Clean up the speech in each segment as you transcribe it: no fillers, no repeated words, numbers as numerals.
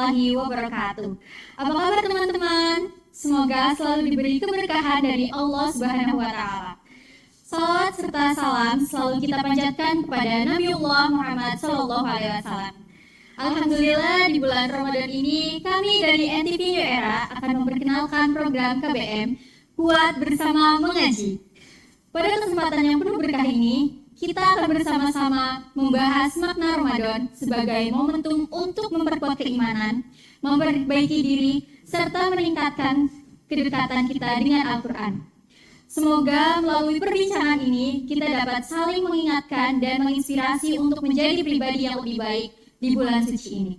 warahmatullahi wabarakatuh. Apa kabar teman-teman? Semoga selalu diberi keberkahan dari Allah Subhanahu wa taala. Salawat serta salam selalu kita panjatkan kepada Nabiullah Muhammad sallallahu alaihi wasallam. Alhamdulillah di bulan Ramadan ini kami dari NTV New Era akan memperkenalkan program KBM Kuat Bersama Mengaji. Pada kesempatan yang penuh berkah ini, kita akan bersama-sama membahas makna Ramadan sebagai momentum untuk memperkuat keimanan, memperbaiki diri, serta meningkatkan kedekatan kita dengan Al-Quran. Semoga melalui perbincangan ini kita dapat saling mengingatkan dan menginspirasi untuk menjadi pribadi yang lebih baik di bulan suci ini.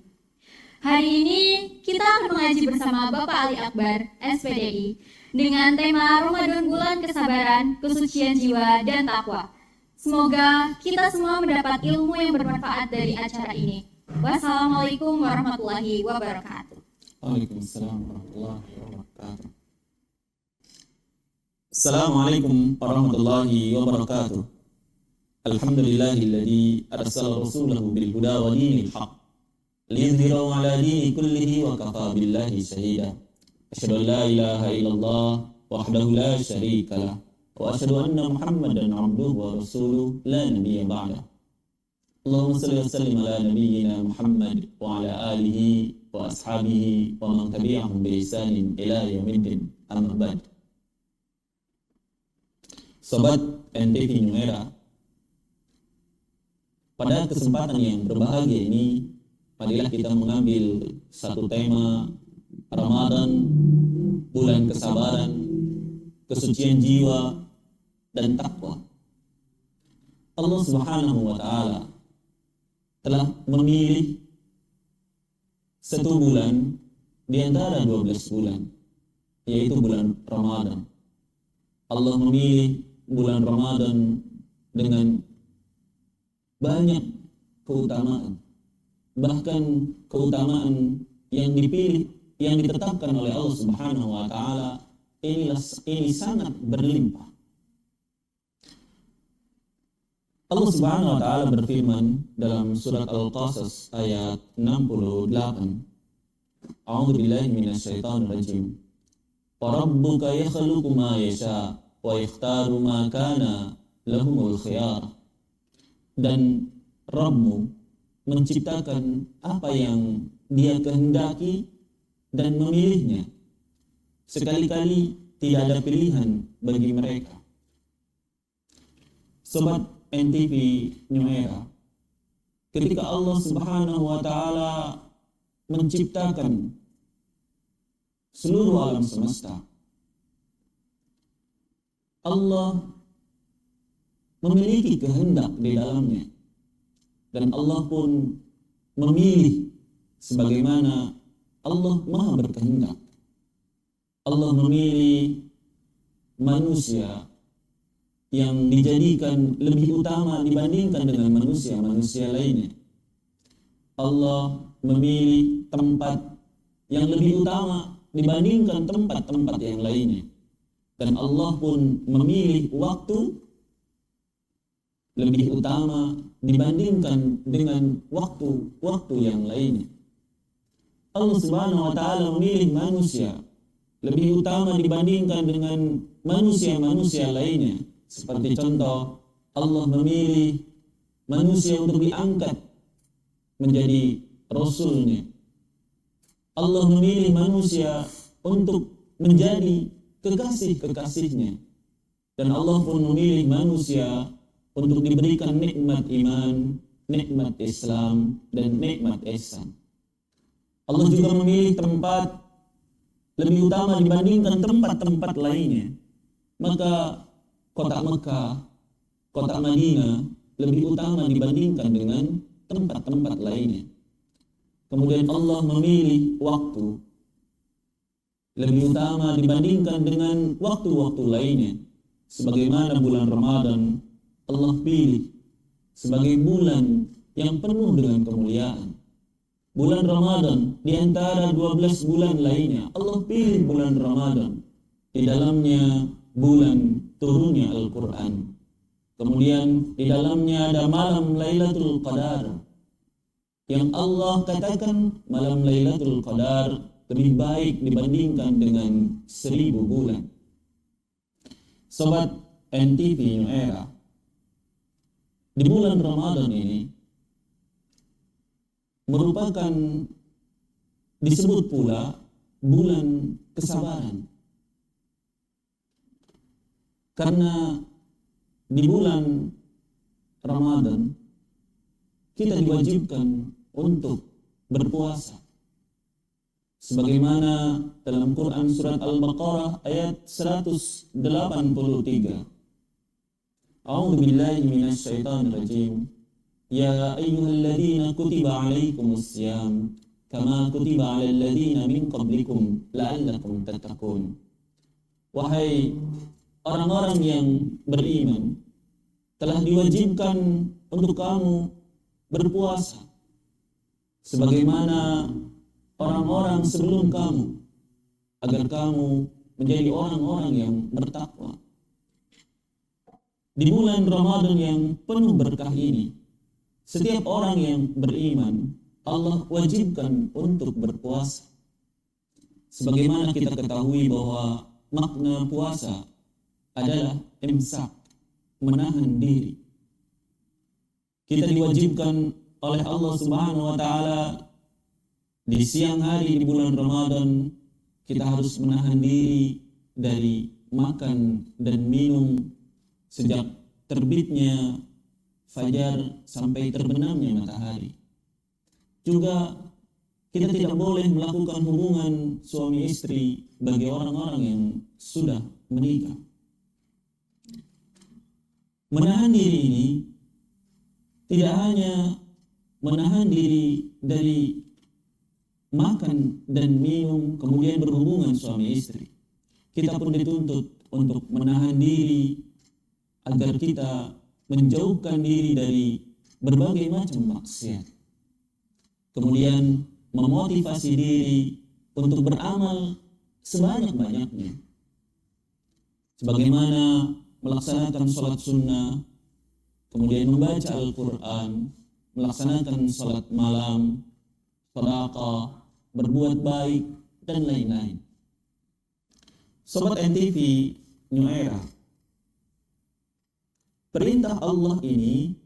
Hari ini kita akan mengaji bersama Bapak Ali Akbar, SPDI, dengan tema Ramadan Bulan Kesabaran, Kesucian Jiwa, dan Takwa. Semoga kita semua mendapat ilmu yang bermanfaat dari acara ini. Wassalamualaikum warahmatullahi wabarakatuh. Waalaikumsalam warahmatullahi wabarakatuh. Assalamualaikum warahmatullahi wabarakatuh. Alhamdulillahilladzi arsala rasulahu bil huda wa dinil haqq liyudhhirahu 'ala dini kullihi wa kafa billahi shahida. Asyhadu an la ilaha illallah wahdahu la syarika lah wa asyhadu anna Muhammadan 'abduhu wa rasuluhu la nabiyya ba'dah. Allahumma shalli wa sallim ala nabiyyina Muhammad wa ala alihi wa ashabihi wa man tabi'ahum bi ihsanin ila yaumiddin. Amma ba'd. Sobat NTV New Era, pada kesempatan yang berbahagia ini, marilah kita mengambil satu tema Ramadan, bulan kesabaran, kesucian jiwa, dan takwa. Allah Subhanahu wa taala telah memilih satu bulan di antara 12 bulan, yaitu bulan Ramadan. Allah memilih bulan Ramadan dengan banyak keutamaan, bahkan keutamaan yang dipilih, yang ditetapkan oleh Allah Subhanahu wa taala ini sangat berlimpah. Allah Subhanahu wa taala berfirman dalam surat Al-Qasas ayat 68. A'udzu billahi minasyaitonir rajim. Wa rabbuka yakhluqu ma yasha wa yakhtaru ma kana lahumul khiyar. Dan Rabbmu menciptakan apa yang Dia kehendaki dan memilihnya. Sekali-kali tidak ada pilihan bagi mereka. Sobat NTV New Era, ketika Allah Subhanahu wa taala menciptakan seluruh alam semesta, Allah memiliki kehendak di dalamnya, dan Allah pun memilih sebagaimana Allah Maha berkehendak. Allah memilih manusia yang dijadikan lebih utama dibandingkan dengan manusia-manusia lainnya. Allah memilih tempat yang lebih utama dibandingkan tempat-tempat yang lainnya. Dan Allah pun memilih waktu lebih utama dibandingkan dengan waktu-waktu yang lainnya. Allah Subhanahu wa taala memilih manusia lebih utama dibandingkan dengan manusia-manusia lainnya. Seperti contoh, Allah memilih manusia untuk diangkat menjadi rasulnya. Allah memilih manusia untuk menjadi kekasih-kekasihnya. Dan Allah pun memilih manusia untuk diberikan nikmat iman, nikmat Islam, dan nikmat ihsan. Allah juga memilih tempat lebih utama dibandingkan tempat-tempat lainnya. Maka kota Mekah, kota Madinah lebih utama dibandingkan dengan tempat-tempat lainnya. Kemudian Allah memilih waktu lebih utama dibandingkan dengan waktu-waktu lainnya. Sebagaimana bulan Ramadan Allah pilih sebagai bulan yang penuh dengan kemuliaan. Bulan Ramadan di antara 12 bulan lainnya, Allah pilih bulan Ramadan. Di dalamnya bulan turunnya Al-Quran. Kemudian di dalamnya ada malam Lailatul Qadar. yang Allah katakan malam Lailatul Qadar lebih baik dibandingkan dengan 1000 bulan. Sobat NTV New Era, di bulan Ramadan ini merupakan disebut pula bulan kesabaran. Karena di bulan Ramadan kita diwajibkan untuk berpuasa. Sebagaimana dalam Quran surat Al-Baqarah ayat 183. A'udzu billahi minasy syaithanir rajim. Ya ayyuhalladzina kutiba 'alaikumus syiyam kama kutiba 'alal ladzina min qablikum la'allakum tattaqun. Wahai orang-orang yang beriman, telah diwajibkan untuk kamu berpuasa sebagaimana orang-orang sebelum kamu, agar kamu menjadi orang-orang yang bertakwa. Di bulan Ramadan yang penuh berkah ini, setiap orang yang beriman Allah wajibkan untuk berpuasa. Sebagaimana kita ketahui bahwa makna puasa adalah imsak, menahan diri. Kita diwajibkan oleh Allah Subhanahu wa taala di siang hari di bulan Ramadan kita harus menahan diri dari makan dan minum sejak terbitnya fajar sampai terbenamnya matahari. Juga kita tidak boleh melakukan hubungan suami istri bagi orang-orang yang sudah menikah. Menahan diri ini tidak hanya menahan diri dari makan dan minum kemudian berhubungan suami istri. Kita pun dituntut untuk menahan diri agar kita menjauhkan diri dari berbagai macam maksiat. Kemudian memotivasi diri untuk beramal sebanyak-banyaknya. Sebagaimana melaksanakan sholat sunnah, kemudian membaca Al-Quran, melaksanakan sholat malam, sedekah, berbuat baik, dan lain-lain. Sobat NTV New Era, perintah Allah ini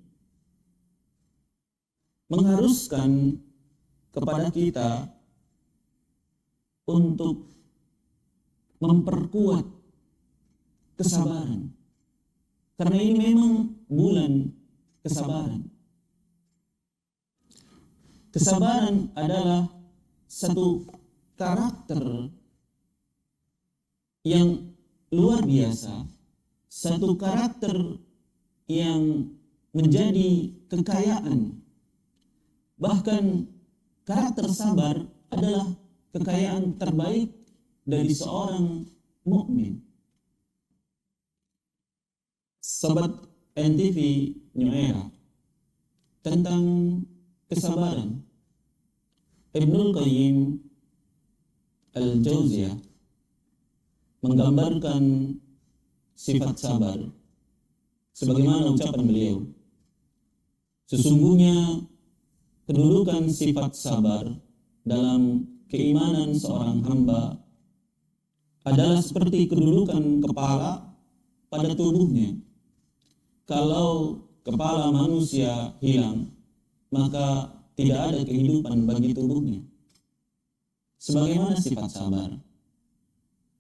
mengharuskan kepada kita untuk memperkuat kesabaran. Karena ini memang bulan kesabaran. Kesabaran adalah satu karakter yang luar biasa, satu karakter yang menjadi kekayaan. Bahkan karakter sabar adalah kekayaan terbaik dari seorang mukmin. Sobat NTV New Era, tentang kesabaran, Ibnul Qayyim Al-Jauziyah menggambarkan sifat sabar sebagaimana ucapan beliau, sesungguhnya kedudukan sifat sabar dalam keimanan seorang hamba adalah seperti kedudukan kepala pada tubuhnya. Kalau kepala manusia hilang, maka tidak ada kehidupan bagi tubuhnya. Sebagaimana sifat sabar,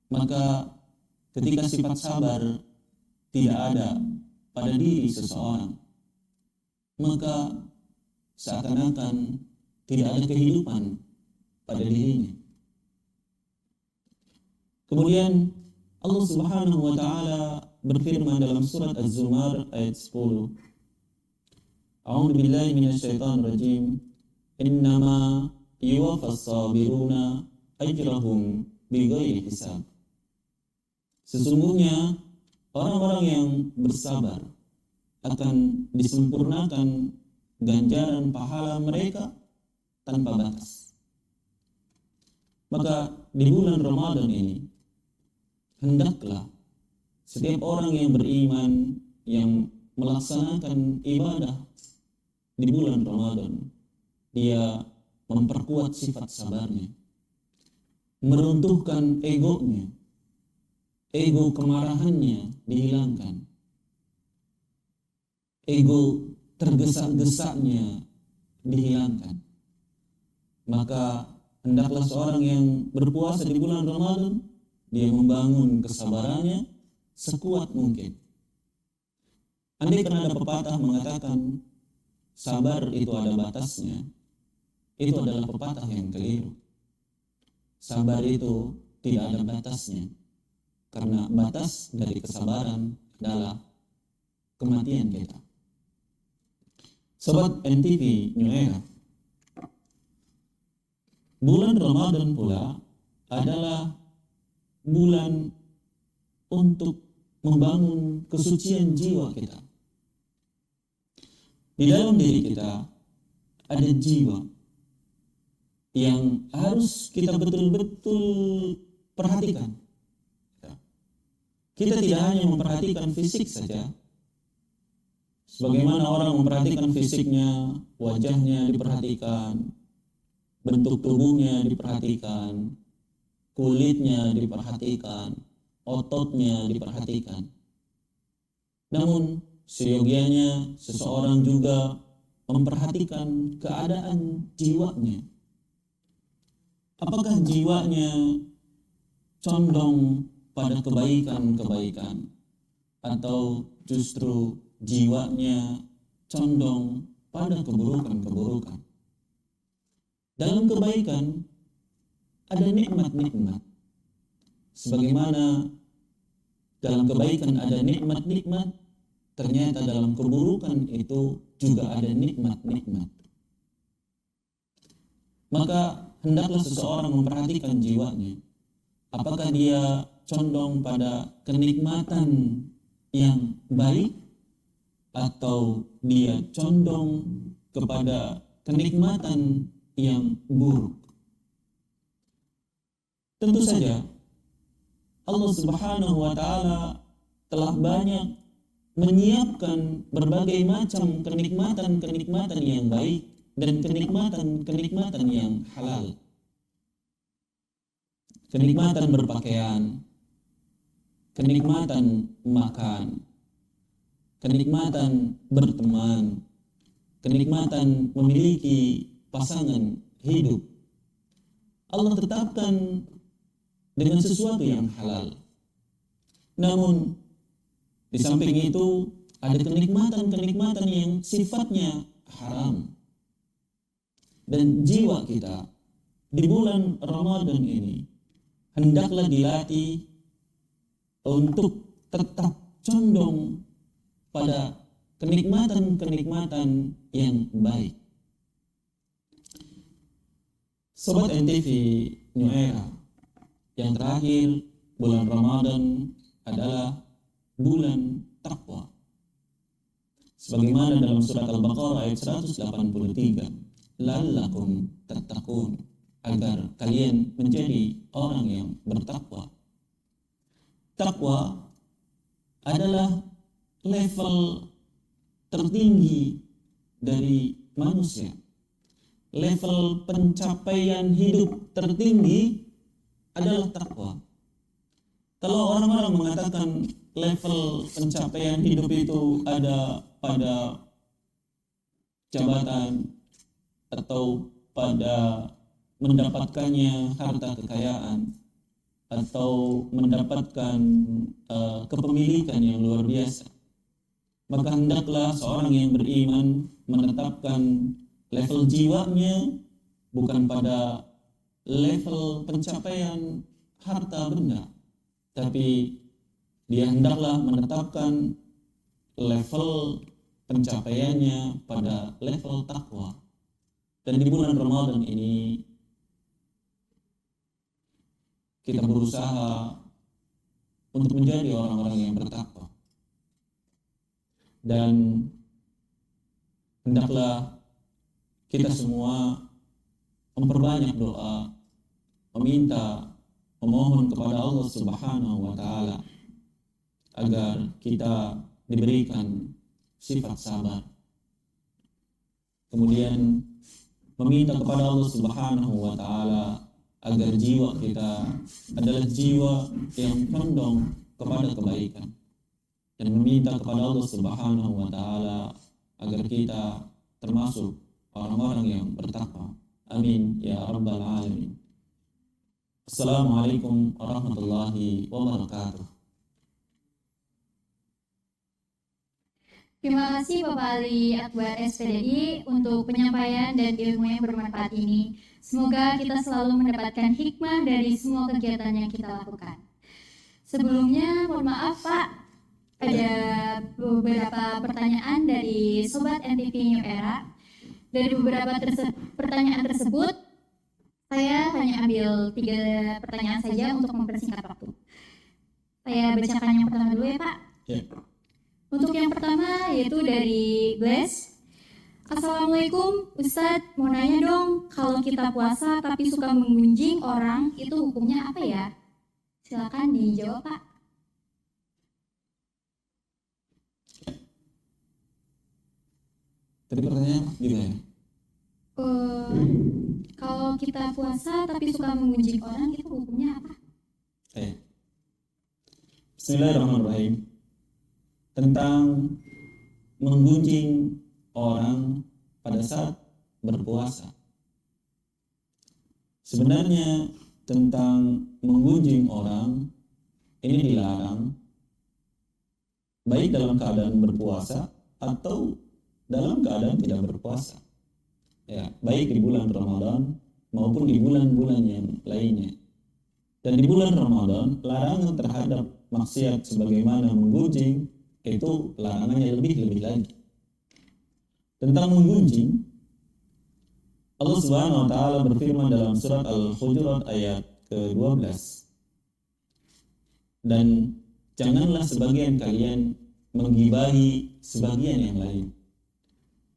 maka ketika sifat sabar tidak ada pada diri seseorang, maka seakan-akan tidak ada kehidupan pada dirinya. Kemudian Allah Subhanahu wa taala berfirman dalam surat Az-Zumar ayat 10. A'udzu billahi minasy syaithanir rajim. Innama yuwaffas sabiruna ajrahum bighairi hisab. Sesungguhnya orang-orang yang bersabar akan disempurnakan ganjaran pahala mereka tanpa batas. Maka di bulan Ramadan ini hendaklah setiap orang yang beriman yang melaksanakan ibadah di bulan Ramadan dia memperkuat sifat sabarnya, meruntuhkan egonya, ego kemarahannya dihilangkan, ego tergesa-gesanya dihilangkan. Maka hendaklah seorang yang berpuasa di bulan Ramadan, dia membangun kesabarannya sekuat mungkin. Andai kan ada pepatah mengatakan sabar itu ada batasnya, itu adalah pepatah yang keliru. Sabar itu tidak ada batasnya, karena batas dari kesabaran adalah kematian kita. Sobat NTV New Era, bulan Ramadan pula adalah bulan untuk membangun kesucian jiwa kita. Di dalam diri kita ada jiwa yang harus kita betul-betul perhatikan. Kita tidak hanya memperhatikan fisik saja. Sebagaimana orang memperhatikan fisiknya, wajahnya diperhatikan, bentuk tubuhnya diperhatikan, kulitnya diperhatikan, ototnya diperhatikan. Namun seyogianya seseorang juga memperhatikan keadaan jiwanya. Apakah jiwanya condong pada kebaikan-kebaikan, atau justru jiwanya condong pada keburukan-keburukan? Dalam kebaikan ada nikmat-nikmat, sebagaimana dalam kebaikan ada nikmat-nikmat, ternyata dalam keburukan itu juga ada nikmat-nikmat. Maka hendaklah seseorang memperhatikan jiwanya. Apakah dia condong pada kenikmatan yang baik, atau dia condong kepada kenikmatan yang buruk? Tentu saja Allah Subhanahu wa Ta'ala telah banyak menyiapkan berbagai macam kenikmatan-kenikmatan yang baik dan kenikmatan-kenikmatan yang halal. Kenikmatan berpakaian, kenikmatan makan, kenikmatan berteman, kenikmatan memiliki pasangan hidup. Allah tetapkan dengan sesuatu yang halal. Namun di samping itu ada kenikmatan-kenikmatan yang sifatnya haram. Dan jiwa kita di bulan Ramadan ini hendaklah dilatih untuk tetap condong pada kenikmatan-kenikmatan yang baik. Sobat NTV New Era, yang terakhir, bulan Ramadan adalah bulan takwa. Sebagaimana dalam surat Al-Baqarah ayat 183, la'allakum tattaqun, agar kalian menjadi orang yang bertakwa. Takwa adalah level tertinggi dari manusia. Level pencapaian hidup tertinggi adalah takwa. Kalau orang-orang mengatakan level pencapaian hidup itu ada pada jabatan atau pada mendapatkannya harta kekayaan atau mendapatkan kepemilikan yang luar biasa, maka hendaklah seorang yang beriman menetapkan level jiwanya bukan pada level pencapaian harta benda, tapi dia hendaklah menetapkan level pencapaiannya pada level takwa. Dan di bulan Ramadan ini kita berusaha untuk menjadi orang-orang yang bertakwa. Dan hendaklah kita semua memperbanyak doa, meminta, memohon kepada Allah Subhanahu wa Ta'ala agar kita diberikan sifat sabar. Kemudian meminta kepada Allah Subhanahu wa taala agar jiwa kita adalah jiwa yang condong kepada kebaikan, dan meminta kepada Allah Subhanahu wa taala agar kita termasuk orang-orang yang bertakwa. Amin ya rabbal alamin. Assalamualaikum warahmatullahi wabarakatuh. Terima kasih Bapak Ali Akbar SPDI untuk penyampaian dan ilmu yang bermanfaat ini. Semoga kita selalu mendapatkan hikmah dari semua kegiatan yang kita lakukan. Sebelumnya, mohon maaf Pak, ada beberapa pertanyaan dari Sobat NTV New Era. Dari beberapa pertanyaan tersebut, saya hanya ambil 3 pertanyaan saja untuk mempersingkat waktu. Saya bacakan yang pertama dulu ya Pak. Ya. Untuk yang pertama yaitu dari Glass. Assalamualaikum Ustadz, mau nanya dong, kalau kita puasa tapi suka menggunjing orang, itu hukumnya apa ya? Silakan dijawab Pak. Tadi pertanyaannya gimana? Kalau kita puasa tapi suka menggunjing orang, itu hukumnya apa? Bismillahirrahmanirrahim. Tentang menggunjing orang pada saat berpuasa. Sebenarnya tentang menggunjing orang ini dilarang baik dalam keadaan berpuasa atau dalam keadaan tidak berpuasa. Ya, baik di bulan Ramadan maupun di bulan-bulan yang lainnya. Dan di bulan Ramadan larangan terhadap maksiat sebagaimana menggunjing itu larangannya lebih lagi. Tentang menggunjing, Allah Subhanahu wa taala berfirman dalam surat Al-Hujurat ayat ke-12. Dan janganlah sebagian kalian menggibahi sebagian yang lain.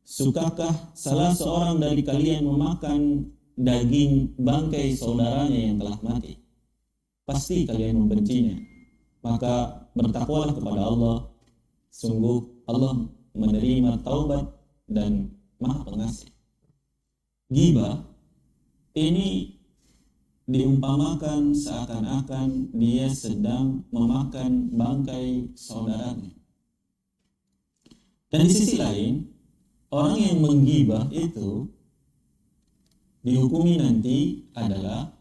Sukakah salah seorang dari kalian memakan daging bangkai saudaranya yang telah mati? Pasti kalian membencinya. Maka bertakwalah kepada Allah. Sungguh Allah menerima taubat dan Maha Pengasih. Ghibah ini diumpamakan seakan-akan dia sedang memakan bangkai saudaranya. Dan di sisi lain, orang yang menggibah itu dihukumi nanti adalah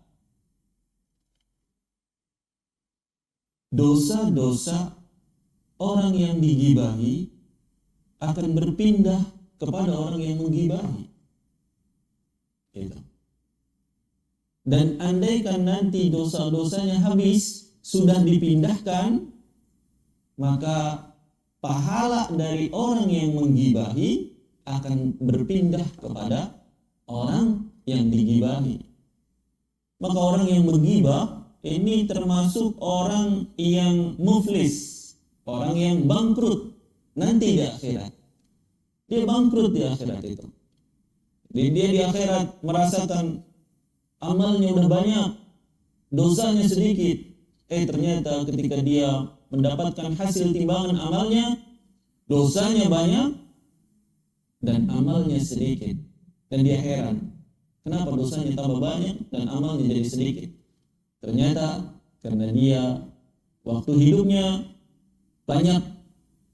dosa-dosa orang yang digibahi akan berpindah kepada orang yang menggibahi. Gitu. Dan andaikan nanti dosa-dosanya habis, sudah dipindahkan, maka pahala dari orang yang menggibahi akan berpindah kepada orang yang digibahi. Maka orang yang menggibah ini termasuk orang yang muflis, orang yang bangkrut nanti di akhirat. Dia bangkrut di akhirat itu. Dia di akhirat merasakan amalnya udah banyak, dosanya sedikit. Ternyata ketika dia mendapatkan hasil timbangan amalnya, dosanya banyak dan amalnya sedikit. Dan dia heran, kenapa dosanya tambah banyak dan amalnya jadi sedikit? Ternyata karena dia waktu hidupnya banyak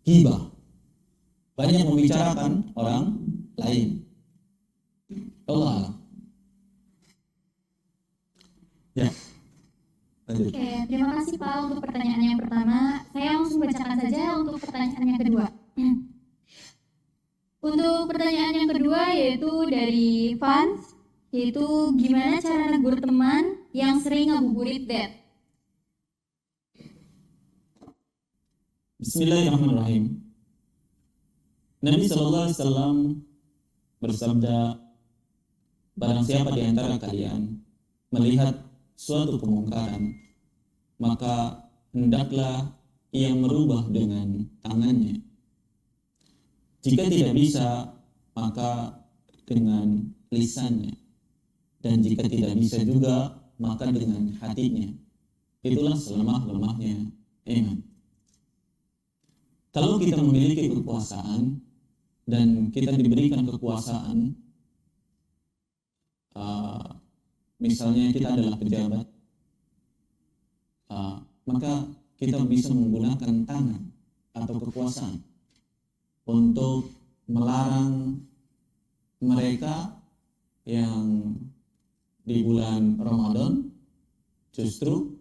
ghibah, banyak membicarakan orang lain. Allah. Ya. Lanjut. Oke, terima kasih Pak untuk pertanyaan yang pertama. Saya langsung bacakan saja untuk pertanyaan yang kedua. Untuk pertanyaan yang kedua yaitu dari Fans, yaitu gimana cara negur teman yang sering ngabuburit det? Bismillahirrahmanirrahim. Nabi Sallallahu Alaihi Wasallam bersabda, barang siapa di antara kalian melihat suatu kemungkaran, maka hendaklah ia merubah dengan tangannya. Jika tidak bisa, maka dengan lisannya. Dan jika tidak bisa juga, maka dengan hatinya. Itulah selemah-lemahnya iman. Kalau kita memiliki kekuasaan dan kita diberikan kekuasaan, misalnya kita adalah pejabat, maka kita bisa menggunakan tangan atau kekuasaan untuk melarang mereka yang di bulan Ramadan justru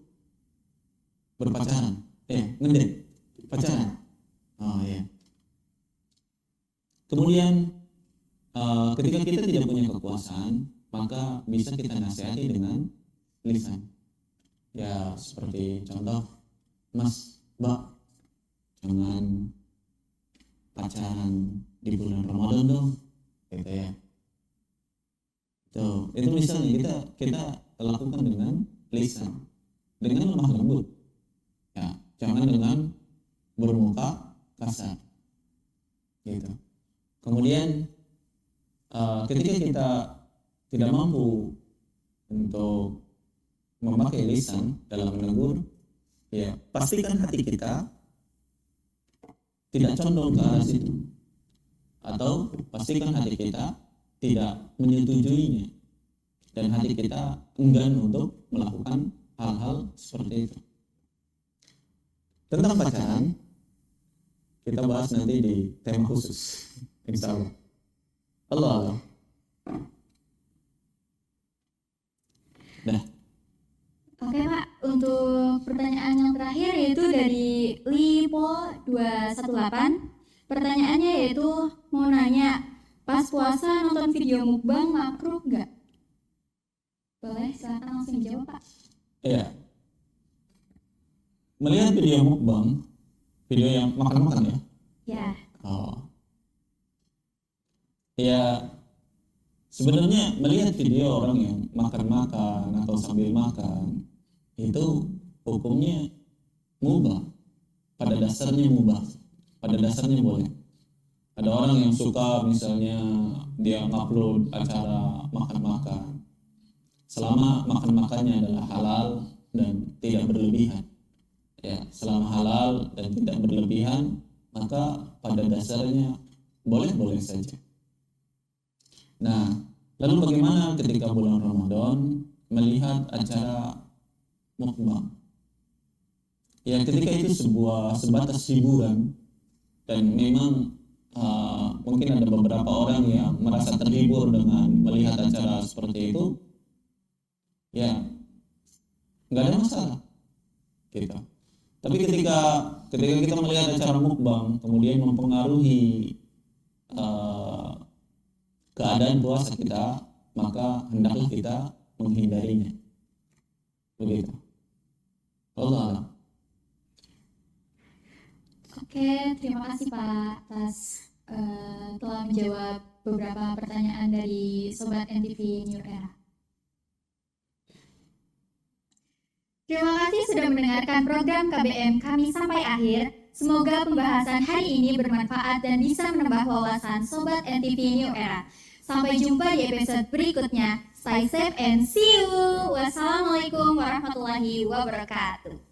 berpacaran, ngedate, pacaran. Oh ya. Kemudian ketika kita tidak punya kekuasaan, maka bisa kita nasihati dengan lisan. Ya seperti contoh, Mas, Mbak, jangan pacaran di bulan Ramadan dong, gitu ya. Tuh, itu misalnya kita lakukan dengan lisan, dengan lemah lembut. Ya, jangan dengan bermuka kasar. Gitu. Kemudian ketika kita tidak mampu untuk memakai lisan dalam menegur, ya pastikan hati kita tidak condong ke arah situ, atau pastikan hati kita tidak menyetujuinya dan hati kita enggan untuk melakukan hal-hal seperti itu. Tentang pacaran kita bahas nanti di tema khusus, insya Allah. Allah. Dah. Oke Pak, untuk pertanyaan yang terakhir yaitu dari Lipo218. Pertanyaannya yaitu mau nanya, pas puasa nonton video mukbang makruh nggak? Boleh, silakan langsung dijawab Pak. Iya. Melihat video mukbang, video yang makan-makan ya? Ya. Oh. Ya, sebenarnya melihat video orang yang makan-makan atau sambil makan itu hukumnya mubah. Pada dasarnya mubah. Pada dasarnya boleh. Ada orang yang suka misalnya dia ngupload acara makan-makan. Selama makan-makannya adalah halal dan tidak berlebihan. Ya, selama halal dan tidak berlebihan, maka pada dasarnya boleh-boleh saja. Nah, lalu bagaimana ketika bulan Ramadan melihat acara mukbang? Ya, ketika itu sebatas hiburan dan memang mungkin ada beberapa orang yang merasa terhibur dengan melihat acara seperti itu, ya nggak ada masalah, gitu. Tapi ketika kita melihat acara mukbang kemudian mempengaruhi keadaan puasa kita, maka hendaklah kita menghindarinya. Begitu. Allah alam. Oke, terima kasih Pak atas telah menjawab beberapa pertanyaan dari Sobat NTV New Era. Terima kasih sudah mendengarkan program KBM kami sampai akhir. Semoga pembahasan hari ini bermanfaat dan bisa menambah wawasan Sobat NTV New Era. Sampai jumpa di episode berikutnya. Stay safe and see you. Wassalamualaikum warahmatullahi wabarakatuh.